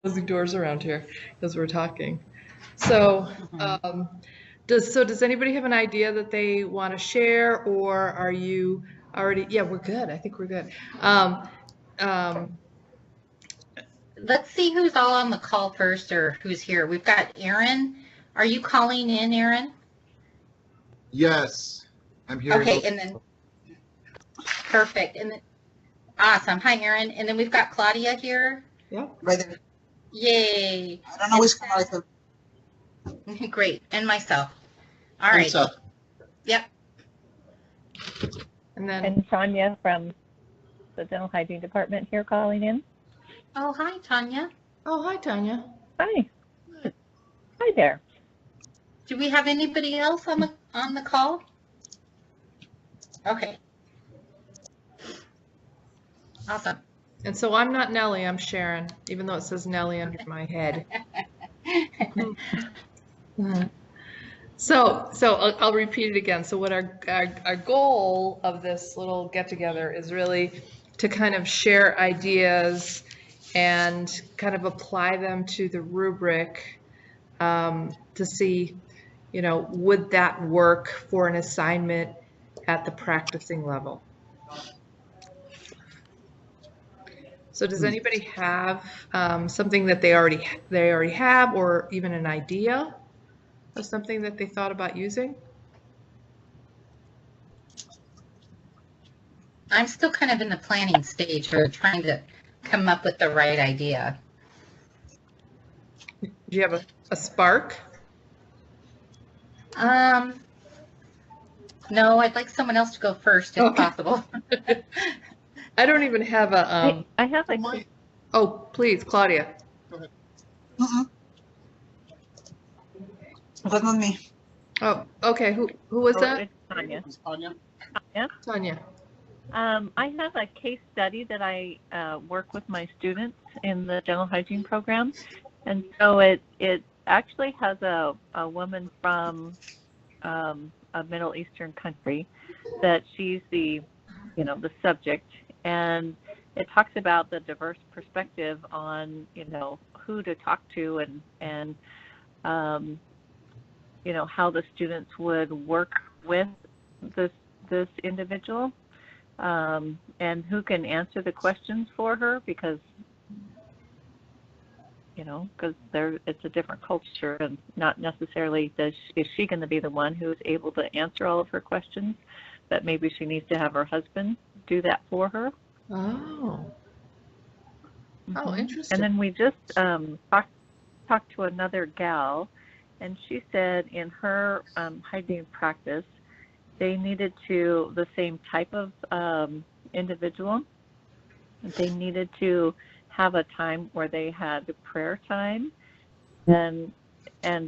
closing doors around here because we're talking. So, does anybody have an idea that they want to share, or are you already? Yeah, we're good. I think we're good. Um, um, Let's see who's all on the call first or who's here. We've got Aaron. Are you calling in, Aaron? Yes, I'm here. Okay, and then perfect. And then awesome. Hi, Aaron. And then we've got Claudia here. yeah. Right there. Yay. I don't know which Martha. Great. And myself. All right. Yep. And then And Tanya from the dental hygiene department here calling in. Oh, hi, Tanya. oh, hi, Tanya. Hi. Hi there. Do we have anybody else on the call? Okay. Awesome. And so I'm not Nellie. I'm Sharon, even though it says Nellie under my head. So I'll repeat it again. So what our goal of this little get together is really to kind of share ideas and kind of apply them to the rubric to see, would that work for an assignment at the practicing level? So does anybody have something that they already have, or even an idea of something that they thought about using? I'm still kind of in the planning stage or trying to come up with the right idea. Do you have a spark? No, I'd like someone else to go first if possible. I don't even have a. I have a. Oh, please, Claudia. Go ahead. That's not me. Oh, okay. Who was that? It's Tanya. It's Tanya. Tanya. I have a case study that I work with my students in the dental hygiene program, and so it actually has a woman from a Middle Eastern country that she's the subject, and it talks about the diverse perspective on who to talk to and how the students would work with this individual. And who can answer the questions for her because it's a different culture, and not necessarily is she going to be the one who is able to answer all of her questions, but maybe she needs to have her husband do that for her. Oh. Oh, interesting. And then we just talked to another gal, and she said in her hygiene practice, they needed the same type of individual. They needed to have a time where they had prayer time, and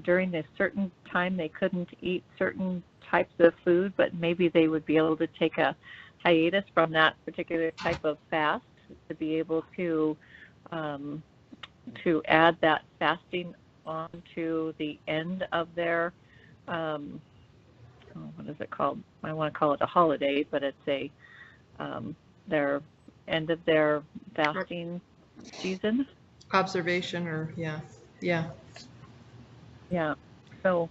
during a certain time they couldn't eat certain types of food, but maybe they would be able to take a hiatus from that particular type of fast to be able to add that fasting on to the end of their what is it called? I want to call it a holiday, but it's their end of their fasting season. Observation, or yeah. So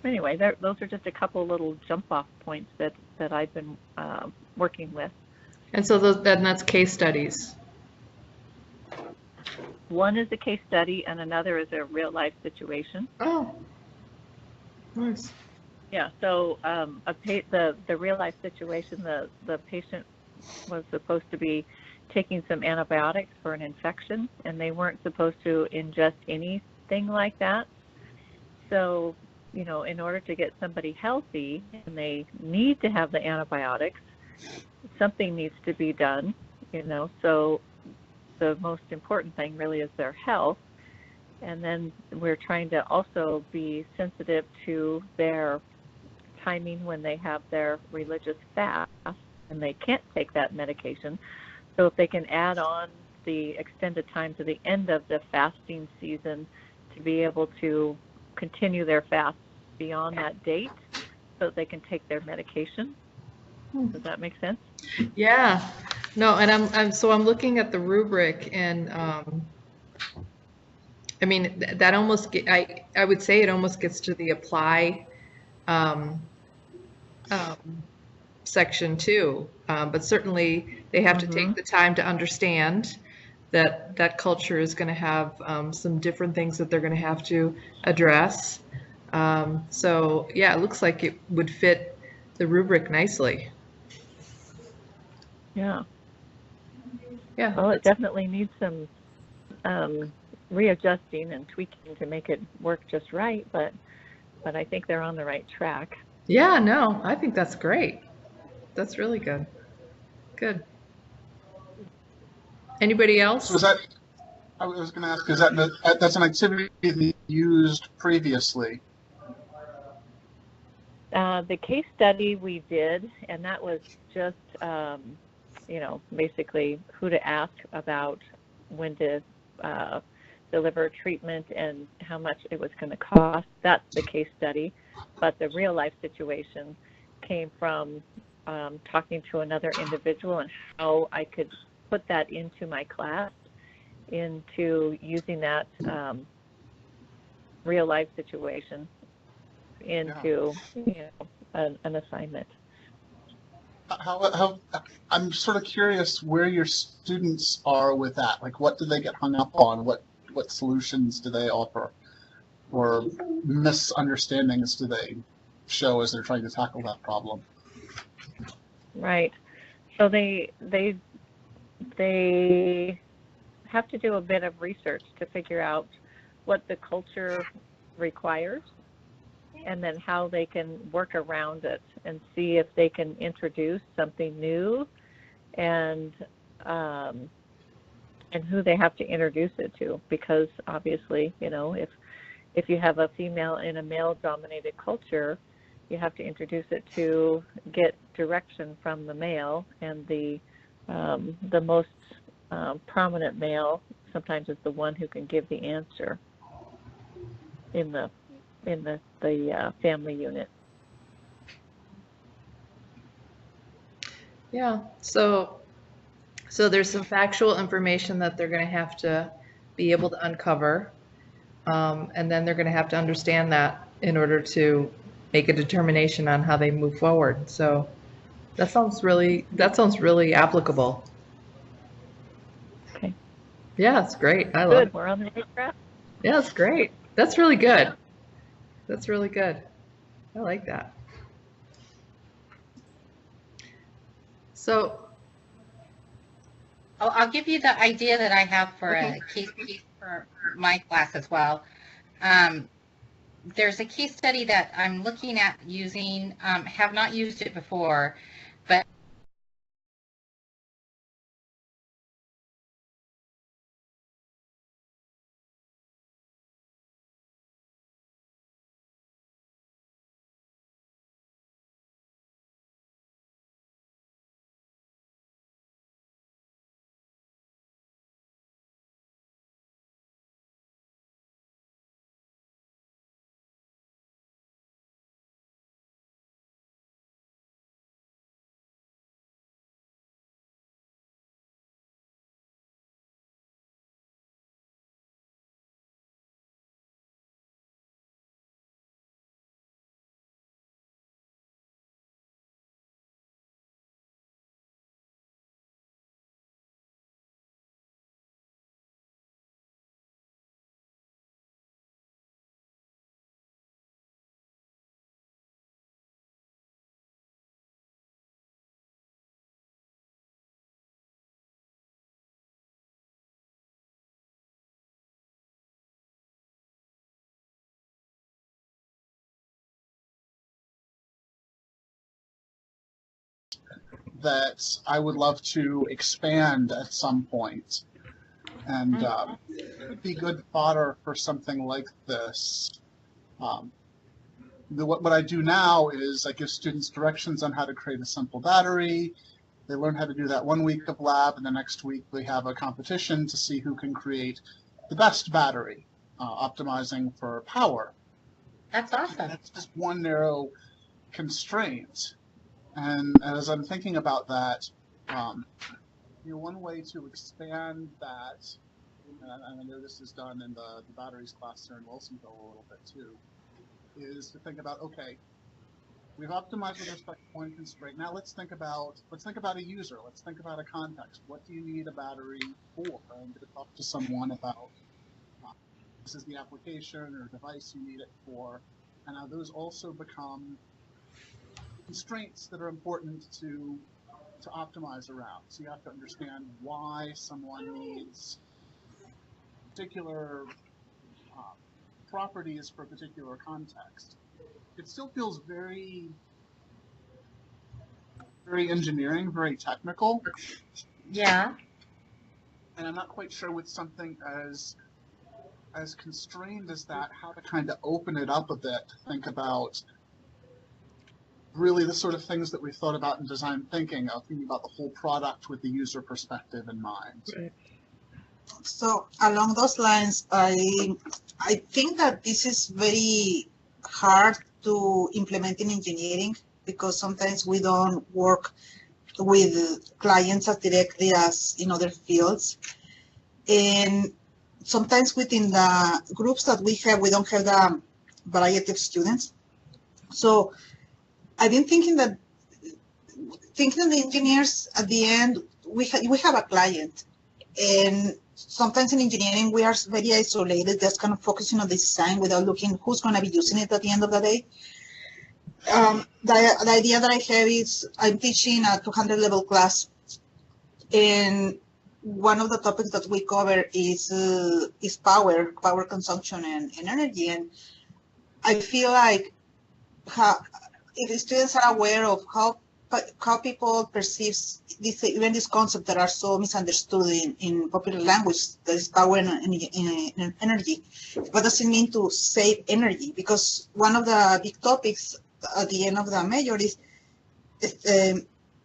anyway, those are just a couple little jump off points that I've been working with. And so that's case studies. One is a case study, and another is a real life situation. Oh, nice. Yeah. So the real life situation, the patient was supposed to be taking some antibiotics for an infection, and they weren't supposed to ingest anything like that. So, in order to get somebody healthy and they need to have the antibiotics, something needs to be done, so the most important thing really is their health. And then we're trying to also be sensitive to their timing when they have their religious fast and they can't take that medication. So if they can add on the extended time to the end of the fasting season to be able to continue their fast beyond that date so that they can take their medication. Does that make sense? Yeah. No, and I'm looking at the rubric, and I mean, that almost I would say it almost gets to the apply um, um, section too. But certainly they have to take the time to understand that that culture is going to have some different things that they're going to have to address. So yeah, it looks like it would fit the rubric nicely. Yeah. Yeah. Well, it definitely needs some readjusting and tweaking to make it work just right, but I think they're on the right track. Yeah, no, I think that's great. That's really good. Good. Anybody So else? is that, I was going to ask, is that's an activity that you used previously? The case study we did, and that was just, basically who to ask about when to deliver treatment and how much it was going to cost. That's the case study. But the real life situation came from talking to another individual and how I could put that into my class, into using that real life situation into an assignment. How I'm sort of curious where your students are with that. Like, what do they get hung up on? What solutions do they offer, or misunderstandings do they show as they're trying to tackle that problem? Right. So they have to do a bit of research to figure out what the culture requires, and then how they can work around it and see if they can introduce something new, and who they have to introduce it to, because obviously, if you have a female in a male-dominated culture, you have to introduce it to get direction from the male, and the most prominent male sometimes is the one who can give the answer in the family unit. Yeah. So there's some factual information that they're going to have to be able to uncover, and then they're going to have to understand that in order to make a determination on how they move forward. So that sounds really applicable. Okay. Yeah, it's great. I love Good. it. We're on the right track. Yeah, it's great. That's really good. That's really good. I like that. So, I'll give you the idea that I have for Okay. a case study for my class as well. There's a case study that I'm looking at using, have not used it before, but That I would love to expand at some point. And it would be good fodder for something like this. What I do now is I give students directions on how to create a simple battery. They learn how to do that 1 week of lab, and the next week they have a competition to see who can create the best battery, optimizing for power. that's awesome. That's just one narrow constraint. And as I'm thinking about that, one way to expand that and I know this is done in the batteries class here in Wilsonville a little bit too, is to think about, okay, we've optimized with respect to one constraint. Now let's think about a user. Let's think about a context. What do you need a battery for? And to talk to someone about this is the application or device you need it for. And now those also become constraints that are important to optimize around. So you have to understand why someone needs particular properties for a particular context. It still feels very, very engineering, very technical. Yeah. And I'm not quite sure with something as constrained as that, how to kind of open it up a bit to think about really the sort of things that we've thought about in design thinking, of thinking about the whole product with the user perspective in mind. Right. So along those lines, I think that this is very hard to implement in engineering because sometimes we don't work with clients as directly as in other fields. And sometimes within the groups that we have, we don't have the variety of students. So I've been thinking that the engineers at the end, we have a client, and sometimes in engineering we are very isolated, just kind of focusing on the design without looking who's going to be using it at the end of the day. The idea that I have is I'm teaching a 200 level class, and one of the topics that we cover is power consumption and energy, and I feel like if the students are aware of how people perceive even these concepts that are so misunderstood in popular language, that is power and energy, what does it mean to save energy? Because one of the big topics at the end of the major is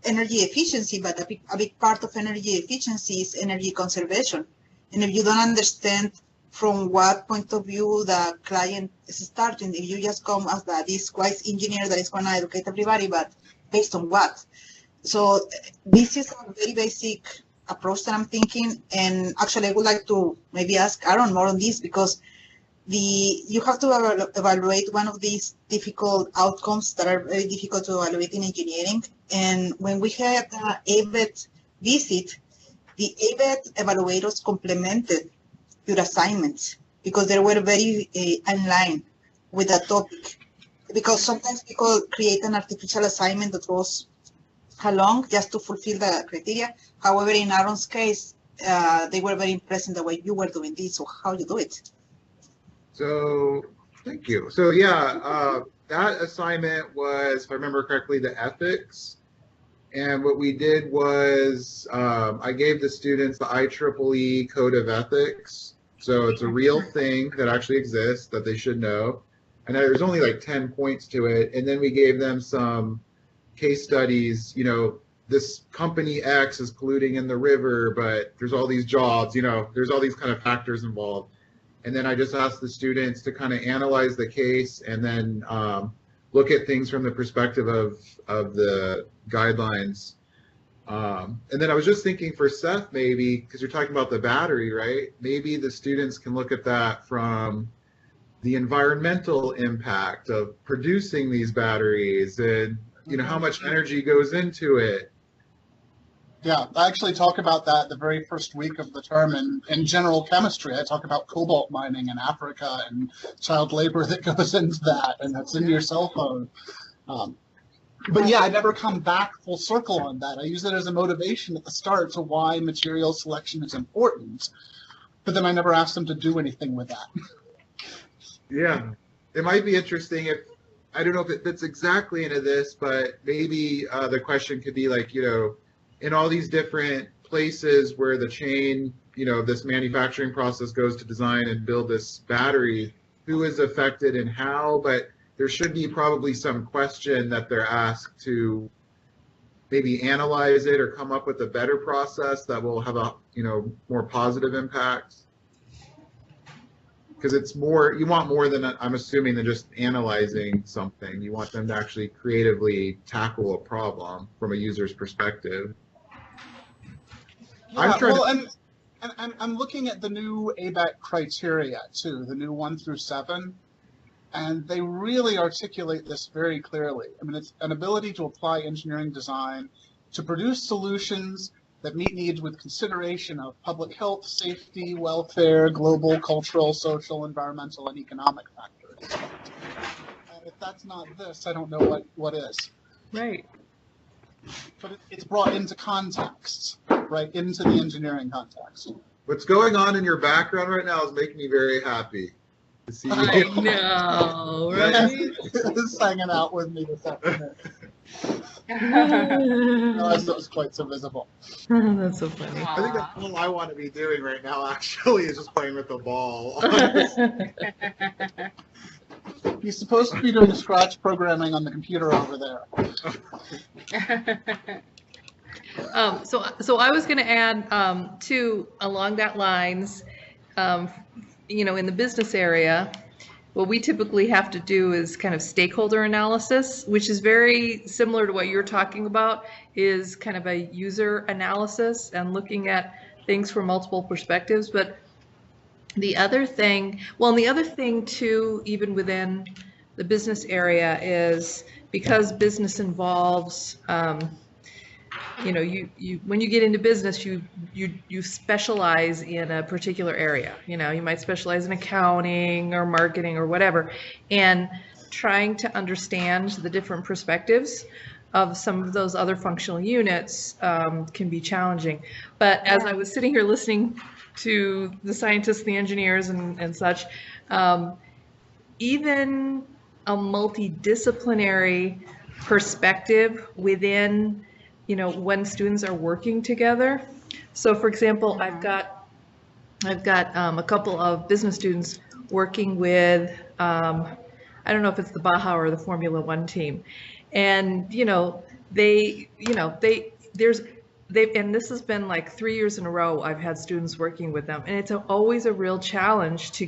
energy efficiency, but a big part of energy efficiency is energy conservation. And if you don't understand from what point of view the client is starting, if you just come as this wise engineer that is going to educate everybody, but based on what? So this is a very basic approach that I'm thinking, and actually I would like to maybe ask Aaron more on this, because you have to evaluate one of these difficult outcomes that are very difficult to evaluate in engineering. And when we had the ABET visit, the ABET evaluators complemented your assignments because they were very in line with the topic. Because sometimes people create an artificial assignment that goes along just to fulfill the criteria. However, in Aaron's case, they were very impressed in the way you were doing this, so how you do it. So thank you. So yeah, that assignment was, if I remember correctly, the ethics. And what we did was I gave the students the IEEE Code of Ethics. So it's a real thing that actually exists that they should know. And there's only like 10 points to it. And then we gave them some case studies, this company X is polluting in the river, but there's all these jobs, there's all these kind of factors involved. And then I just asked the students to kind of analyze the case and then look at things from the perspective of the guidelines. And then I was just thinking for Seth, maybe, because you're talking about the battery, right? Maybe the students can look at that from the environmental impact of producing these batteries and, how much energy goes into it. Yeah, I actually talk about that the very first week of the term in general chemistry. I talk about cobalt mining in Africa and child labor that goes into that, and that's in your cell phone. But yeah, I never come back full circle on that. I use it as a motivation at the start to why material selection is important, but then I never ask them to do anything with that. Yeah, it might be interesting if, I don't know if it fits exactly into this, but maybe the question could be like, in all these different places where the chain, this manufacturing process goes to design and build this battery, who is affected and how, but there should be probably some question that they're asked to maybe analyze it or come up with a better process that will have a, more positive impact. Because it's more, you want more than, I'm assuming, than just analyzing something. You want them to actually creatively tackle a problem from a user's perspective. Yeah, And I'm looking at the new ABAC criteria too, the new 1 through 7, and they really articulate this very clearly. I mean, it's an ability to apply engineering design to produce solutions that meet needs with consideration of public health, safety, welfare, global, cultural, social, environmental, and economic factors. And if that's not this, I don't know what is. Right. But it's brought into context, right, into the engineering context. What's going on in your background right now is making me very happy to see I you. know, right? Just hanging out with me this afternoon. I realized that was quite so visible. That's so funny. I think that's all I want to be doing right now, actually, is just playing with the ball. He's supposed to be doing Scratch programming on the computer over there. So I was going to add too, along that lines, you know, in the business area, what we typically have to do is kind of stakeholder analysis, which is very similar to what you're talking about, is kind of a user analysis and looking at things from multiple perspectives. But the other thing, well, and the other thing too, even within the business area, is because business involves, you know, you when you get into business, you specialize in a particular area. You know, you might specialize in accounting or marketing or whatever, and trying to understand the different perspectives of some of those other functional units can be challenging. But as I was sitting here listening to the scientists, the engineers, and such, even a multidisciplinary perspective within, you know, when students are working together. So for example, I've got a couple of business students working with, I don't know if it's the Baja or the Formula One team. And, you know, and this has been like 3 years in a row I've had students working with them. And it's always a real challenge to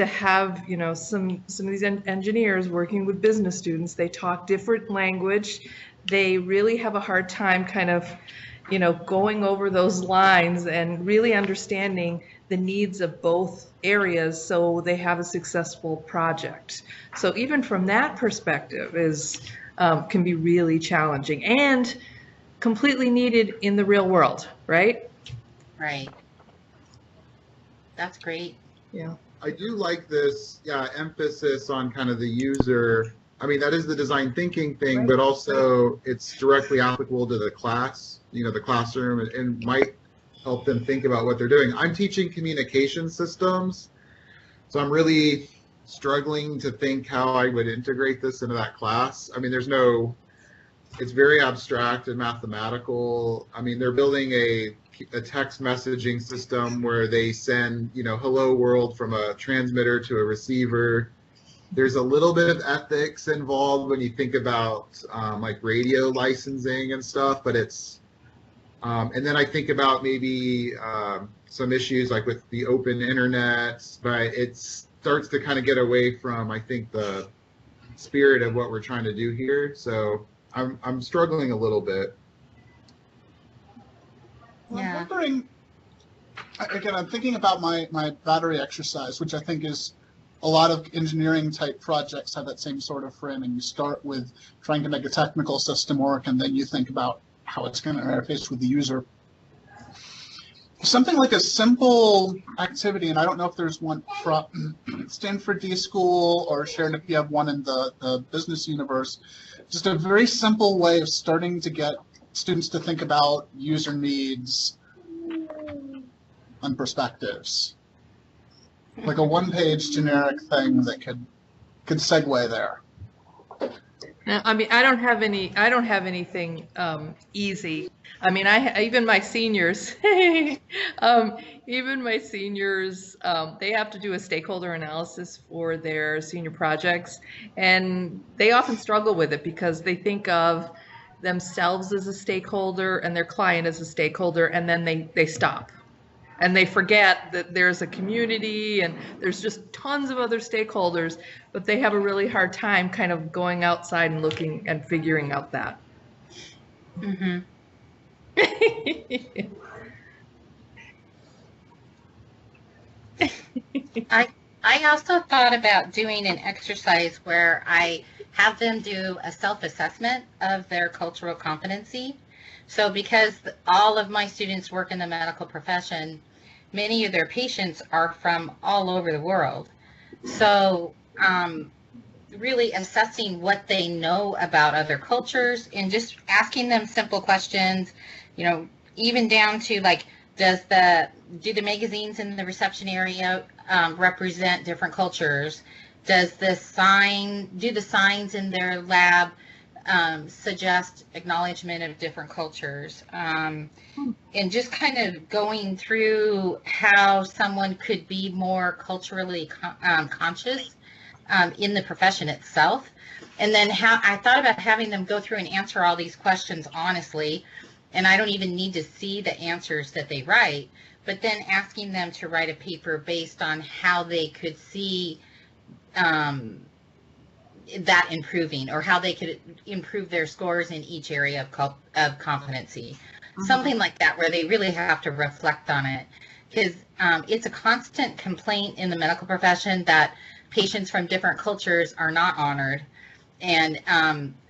have, you know, some of these engineers working with business students. They talk different language. They really have a hard time kind of, you know, going over those lines and really understanding the needs of both areas so they have a successful project. So even from that perspective can be really challenging and completely needed in the real world, right? Right. That's great. Yeah. I do like this emphasis on kind of the user. I mean, that is the design thinking thing, but also it's directly applicable to the class, you know, the classroom, and might help them think about what they're doing. I'm teaching communication systems, so I'm really struggling to think how I would integrate this into that class. I mean, it's very abstract and mathematical. I mean, they're building a text messaging system where they send, you know, hello world from a transmitter to a receiver. There's a little bit of ethics involved when you think about like radio licensing and stuff, but it's, and then I think about maybe some issues like with the open internet, but it starts to kind of get away from, I think, the spirit of what we're trying to do here. So I'm struggling a little bit. Yeah. I'm wondering, again, I'm thinking about my battery exercise, which I think is a lot of engineering type projects have that same sort of framing. You start with trying to make a technical system work, and then you think about how it's going to interface with the user. Something like a simple activity, and I don't know if there's one from Stanford D School or Sharon, if you have one in the business universe, just a very simple way of starting to get students to think about user needs and perspectives. Like a one-page generic thing that could segue there. Now, I mean, I don't have anything easy. I mean, even my seniors, they have to do a stakeholder analysis for their senior projects, and they often struggle with it because they think of themselves as a stakeholder and their client as a stakeholder, and then they stop. And they forget that there's a community and there's just tons of other stakeholders, but they have a really hard time kind of going outside and looking and figuring out that. Mm-hmm. I also thought about doing an exercise where I have them do a self-assessment of their cultural competency. So because all of my students work in the medical profession, many of their patients are from all over the world. So really assessing what they know about other cultures and just asking them simple questions, even down to like, do the magazines in the reception area represent different cultures? Do the signs in their lab suggest acknowledgement of different cultures? And just kind of going through how someone could be more culturally conscious in the profession itself. And then I thought about having them go through and answer all these questions honestly. And I don't even need to see the answers that they write, but then asking them to write a paper based on how they could see that improving, or how they could improve their scores in each area of competency. Mm-hmm. Something like that, where they really have to reflect on it. Because it's a constant complaint in the medical profession that patients from different cultures are not honored. And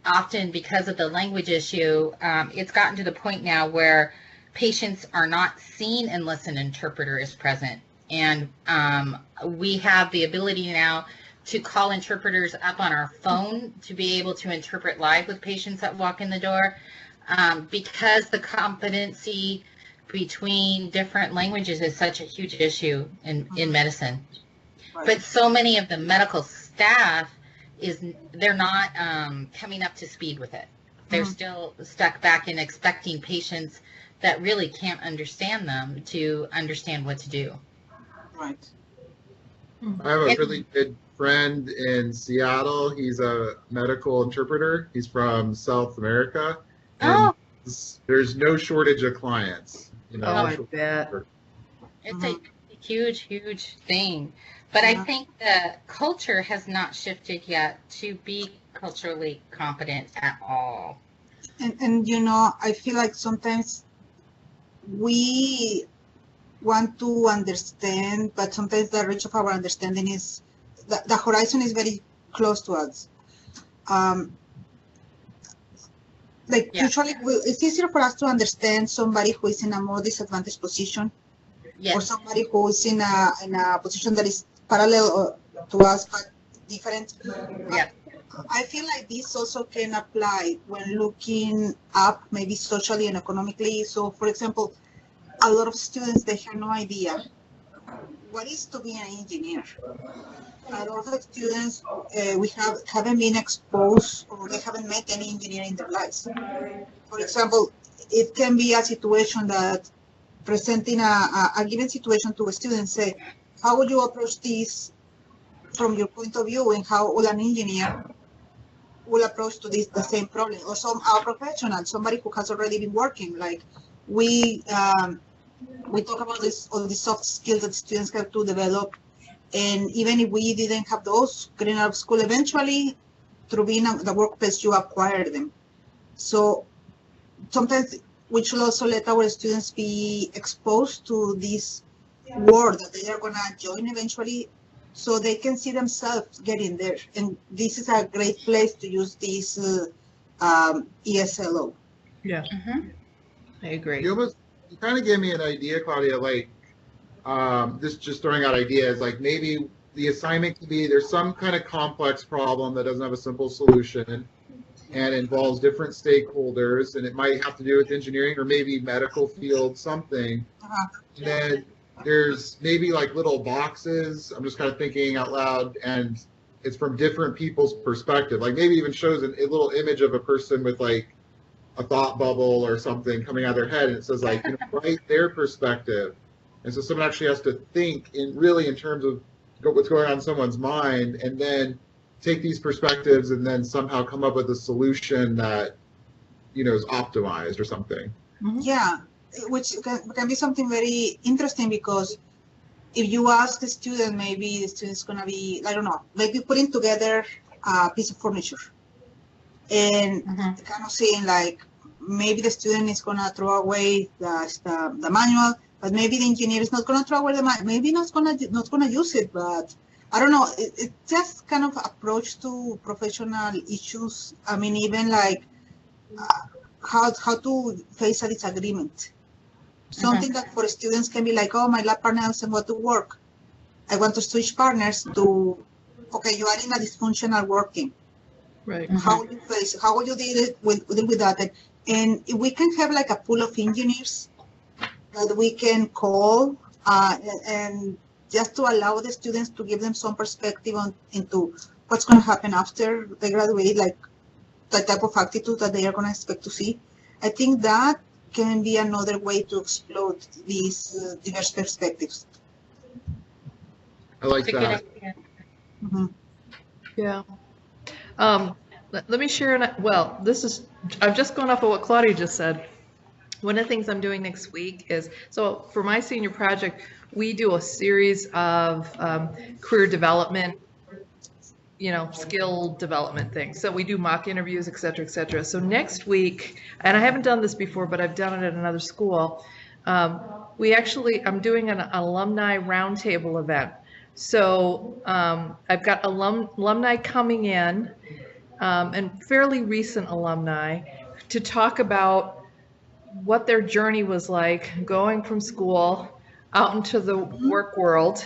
often because of the language issue, it's gotten to the point now where patients are not seen unless an interpreter is present. And we have the ability now to call interpreters up on our phone to be able to interpret live with patients that walk in the door, because the competency between different languages is such a huge issue in medicine. Right. But so many of the medical staff they're not coming up to speed with it. They're still stuck back in expecting patients that really can't understand them to understand what to do. Right. I have a really good friend in Seattle. He's a medical interpreter. He's from South America. And there's no shortage of clients. I bet. It's a huge, huge thing. But I think the culture has not shifted yet to be culturally competent at all. And I feel like sometimes we want to understand, but sometimes the reach of our understanding is, the horizon is very close to us. Usually it's easier for us to understand somebody who is in a more disadvantaged position, or somebody who is in a position that is parallel to us but different. Yeah. I feel like this also can apply when looking up maybe socially and economically. So for example, a lot of students, they have no idea what is to be an engineer. A lot of students haven't been exposed, or they haven't met any engineer in their lives. For example, it can be a situation that presenting a given situation to a student, say, how would you approach this from your point of view, and how will an engineer will approach to the same problem? Or a professional, somebody who has already been working, like we talk about all the soft skills that students have to develop. And even if we didn't have those getting out of school, eventually through being at the workplace, you acquire them. So sometimes we should also let our students be exposed to this world that they are going to join eventually, so they can see themselves getting there. And this is a great place to use this ESLO. Yeah, I agree. You kind of gave me an idea, Claudia, like just throwing out ideas, like maybe the assignment could be there's some kind of complex problem that doesn't have a simple solution and involves different stakeholders, and it might have to do with engineering or maybe medical field, something. And then there's maybe like little boxes, I'm just kind of thinking out loud, and it's from different people's perspective. Like maybe even shows a little image of a person with like a thought bubble or something coming out of their head, and it says like, write their perspective. And so someone actually has to think in terms of what's going on in someone's mind, and then take these perspectives and then somehow come up with a solution that, is optimized or something. Yeah, which can be something very interesting, because if you ask the student, maybe the student's going to be, I don't know, maybe putting together a piece of furniture. And kind of saying like, maybe the student is going to throw away the manual, but maybe the engineer is not going to throw away the money. Maybe not going to use it, but I don't know. It's just kind of approach to professional issues. I mean, even like how to face a disagreement. Something that for students can be like, oh, my lab partner doesn't want to work. I want to switch partners to, okay, you are in a dysfunctional working. Right. How will you face it? How will you deal with that? And if we can have like a pool of engineers that we can call and just to allow the students to give them some perspective into what's going to happen after they graduate, like the type of attitude that they are going to expect to see. I think that can be another way to explore these diverse perspectives. I like That's a good that. idea. Mm-hmm. Yeah. Let me share, I'm just going off of what Claudia just said. One of the things I'm doing next week is, so for my senior project, we do a series of career development, skill development things. So we do mock interviews, et cetera, et cetera. So next week, and I haven't done this before, but I've done it at another school. I'm doing an alumni roundtable event. So I've got alumni coming in, and fairly recent alumni, to talk about what their journey was like going from school out into the work world,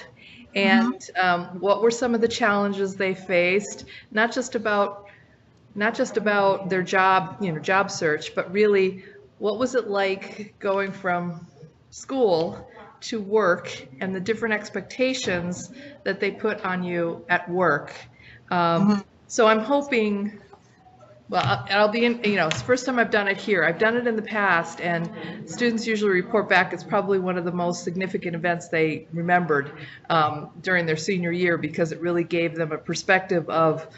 and what were some of the challenges they faced, not just about their job search, but really what was it like going from school to work and the different expectations that they put on you at work. So I'm hoping, I'll be in, it's the first time I've done it here. I've done it in the past, and students usually report back it's probably one of the most significant events they remembered during their senior year, because it really gave them a perspective of,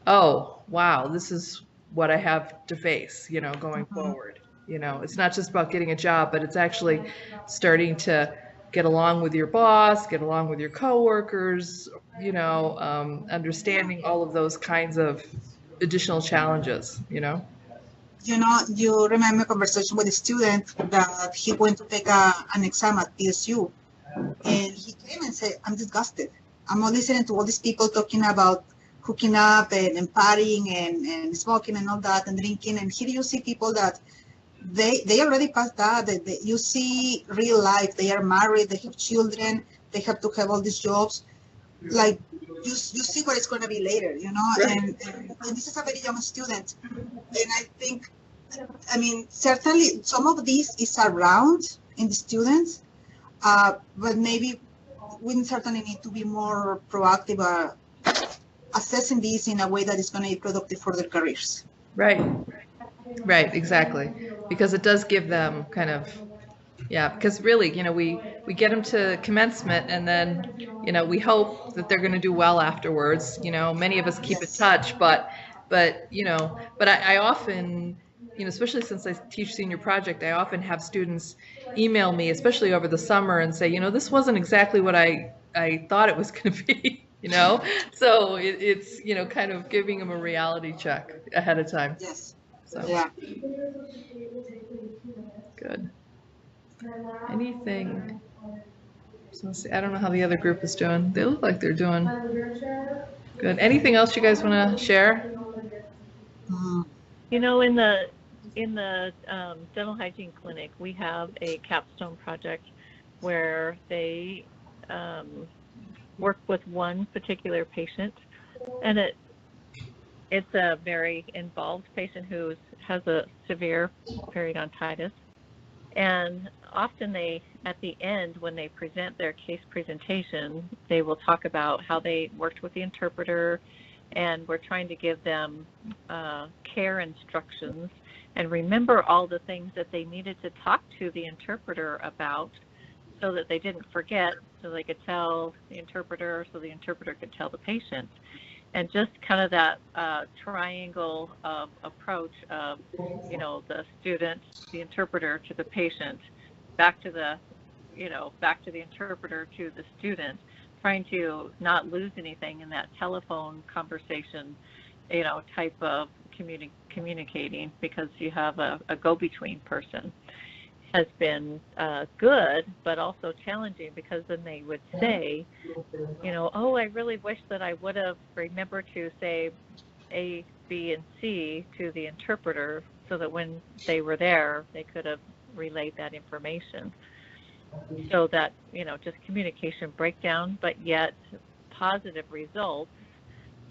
oh, wow, this is what I have to face, going forward. It's not just about getting a job, but it's actually starting to get along with your boss, get along with your coworkers, understanding all of those kinds of additional challenges. You remember a conversation with a student that he went to take an exam at PSU, and he came and said, I'm disgusted. I'm not listening to all these people talking about hooking up and partying and smoking and all that and drinking. And here you see people that they already passed that. You see real life. They are married. They have children. They have to have all these jobs. Like you see what it's going to be later, Right. And this is a very young student. And I think, certainly some of this is around in the students, but maybe we certainly need to be more proactive assessing this in a way that is going to be productive for their careers. Right, exactly. Because it does give them kind of, because really, we get them to commencement, and then, we hope that they're going to do well afterwards. Many of us keep in touch, but I often, especially since I teach senior project, I often have students email me, especially over the summer, and say, this wasn't exactly what I thought it was going to be. So it's kind of giving them a reality check ahead of time. Yes. So yeah. Good. Anything? So I don't know how the other group is doing. They look like they're doing good. Anything else you guys want to share? In the dental hygiene clinic, we have a capstone project where they work with one particular patient, and it's a very involved patient who has a severe periodontitis. And often at the end, when they present their case presentation, they will talk about how they worked with the interpreter, and we're trying to give them care instructions and remember all the things that they needed to talk to the interpreter about, so that they didn't forget, so they could tell the interpreter, so the interpreter could tell the patient. And just kind of that triangle approach of, the student, the interpreter to the patient, back to the interpreter to the student, trying to not lose anything in that telephone conversation, type of communicating, because you have a go-between person. has been good, but also challenging, because then they would say, oh, I really wish that I would have remembered to say A, B, and C to the interpreter, so that when they were there, they could have relayed that information. So that, just communication breakdown, but yet positive results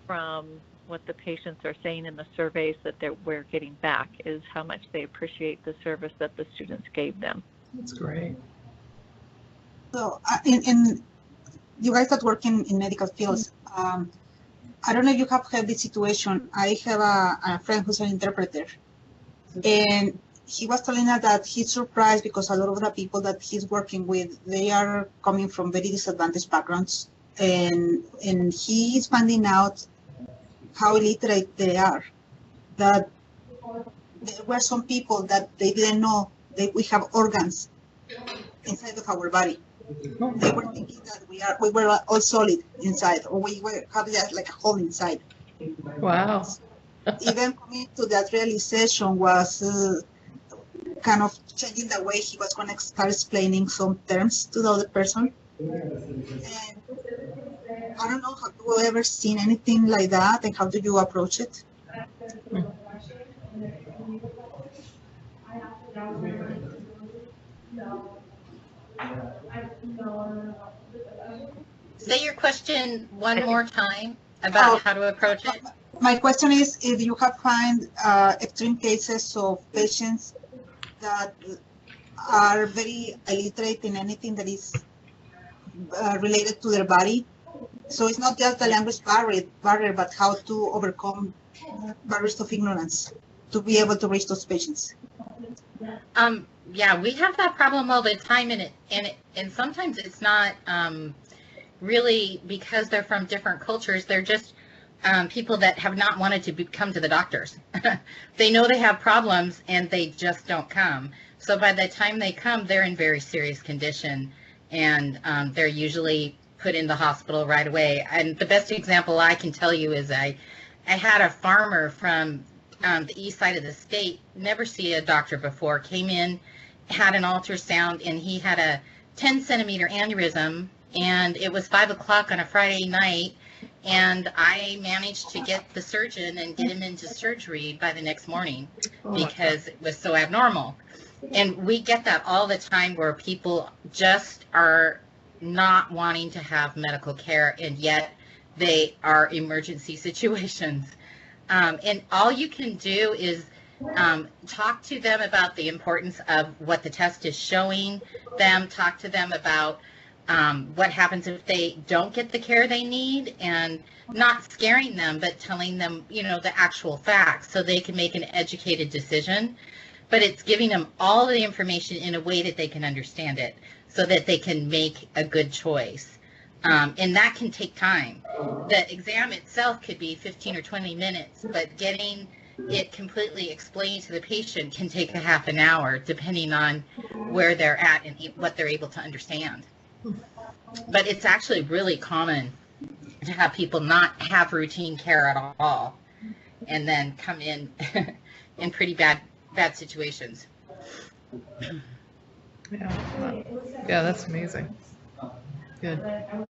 from what the patients are saying in the surveys that we're getting back, is how much they appreciate the service that the students gave them. That's great. So, in you guys that work in medical fields, I don't know if you have had this situation. I have a friend who's an interpreter, and he was telling us that he's surprised because a lot of the people that he's working with, they are coming from very disadvantaged backgrounds, and he's finding out how illiterate they are. That there were some people that they didn't know that we have organs inside of our body. They were thinking that we were all solid inside, or we have just like a hole inside. Wow. Even coming to that realization was kind of changing the way he was going to start explaining some terms to the other person. And I don't know, have you ever seen anything like that, and how do you approach it? Say your question one more time about how to approach it. My question is if you have found extreme cases of patients that are very illiterate in anything that is related to their body. So it's not just the language barrier, but how to overcome barriers of ignorance to be able to reach those patients. Yeah, we have that problem all the time, and sometimes it's not really because they're from different cultures. They're just people that have not wanted to come to the doctors. They know they have problems and they just don't come. So by the time they come, they're in very serious condition, and they're usually put in the hospital right away. And the best example I can tell you is I had a farmer from the east side of the state, never see a doctor before, came in, had an ultrasound, and he had a 10-centimeter aneurysm, and it was 5 o'clock on a Friday night, and I managed to get the surgeon and get him into surgery by the next morning because it was so abnormal. And we get that all the time, where people just are not wanting to have medical care, and yet they are emergency situations. And all you can do is talk to them about the importance of what the test is showing them, talk to them about what happens if they don't get the care they need, and not scaring them, but telling them, the actual facts so they can make an educated decision. But it's giving them all the information in a way that they can understand it so that they can make a good choice. And that can take time. The exam itself could be 15 or 20 minutes, but getting it completely explained to the patient can take a half an hour, depending on where they're at and what they're able to understand. But it's actually really common to have people not have routine care at all, and then come in in pretty bad situations. Yeah, that's amazing. Good.